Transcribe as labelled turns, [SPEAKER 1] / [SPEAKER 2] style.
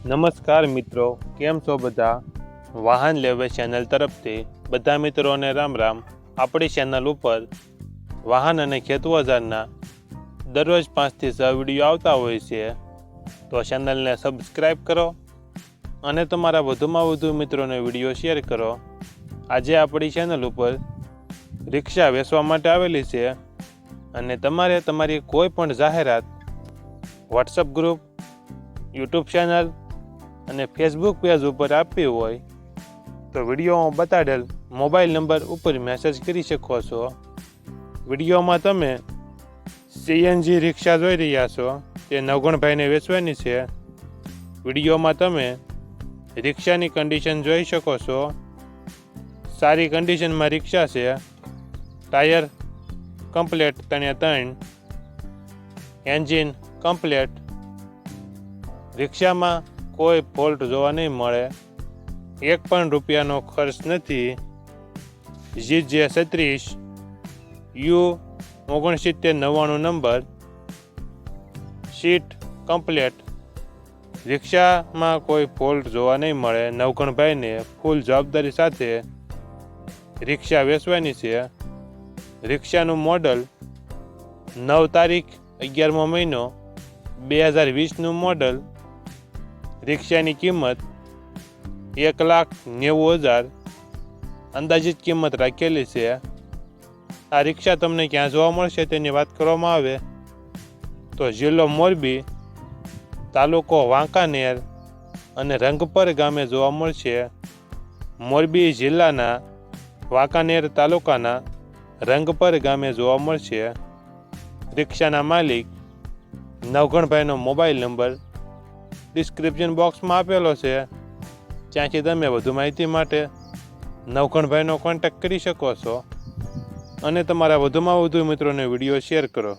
[SPEAKER 1] નમસ્કાર મિત્રો, કેમ છો બધા? વાહન લેવે ચેનલ તરફથી બધા મિત્રોને રામ રામ. આપણી ચેનલ ઉપર વાહન અને ખેતવજારના દરરોજ 5 થી 6 વિડીયો આવતા હોય છે, તો ચેનલને સબસ્ક્રાઈબ કરો અને તમારા વધુમાં વધુ મિત્રોને વિડીયો શેર કરો. આજે આપણી ચેનલ ઉપર રિક્ષા વેચવા માટે આવેલી છે અને તમારે તમારી કોઈ પણ જાહેરાત વોટ્સઅપ ગ્રુપ, યુટ્યુબ ચેનલ અને ફેસબુક પેજ ઉપર આપવી હોય તો વિડીયોમાં બતાડેલ મોબાઈલ નંબર ઉપર મેસેજ કરી શકો છો. વિડીયોમાં તમે સીએનજી રિક્ષા જોઈ રહ્યા છો, તે નવગણભાઈને વેચવાની છે. વિડીયોમાં તમે રિક્ષાની કન્ડિશન જોઈ શકો છો. સારી કન્ડિશનમાં રિક્ષા છે. Tyre complete 3, engine complete. રિક્ષામાં કોઈ ફોલ્ટ જોવા નહીં મળે. 1 પણ રૂપિયાનો ખર્ચ નથી. GJ36 U6999 number. Seat complete. રિક્ષામાં કોઈ ફોલ્ટ જોવા નહીં મળે. નવગણભાઈને ફૂલ જવાબદારી સાથે રિક્ષા વેચવાની છે. રિક્ષાનું મોડલ 9 તારીખ 11મો મહિનો 2020નું મોડલ. રિક્ષાની કિંમત 1,90,000 અંદાજિત કિંમત રાખેલી છે. આ રિક્ષા તમને ક્યાં જોવા મળશે તેની વાત કરવામાં આવે તો જિલ્લો મોરબી, તાલુકો વાંકાનેર અને રંગપર ગામે જોવા મળશે. મોરબી જિલ્લાના વાંકાનેર તાલુકાના રંગપર ગામે જોવા મળશે. રિક્ષાના માલિક નવગણભાઈનો મોબાઈલ નંબર ડિસ્ક્રિપ્શન બોક્સમાં આપેલો છે, ત્યાંથી તમે વધુ માહિતી માટે નવગણભાઈનો કોન્ટેક્ટ કરી શકો છો અને તમારા વધુમાં વધુ મિત્રોને વિડીયો શેર કરો.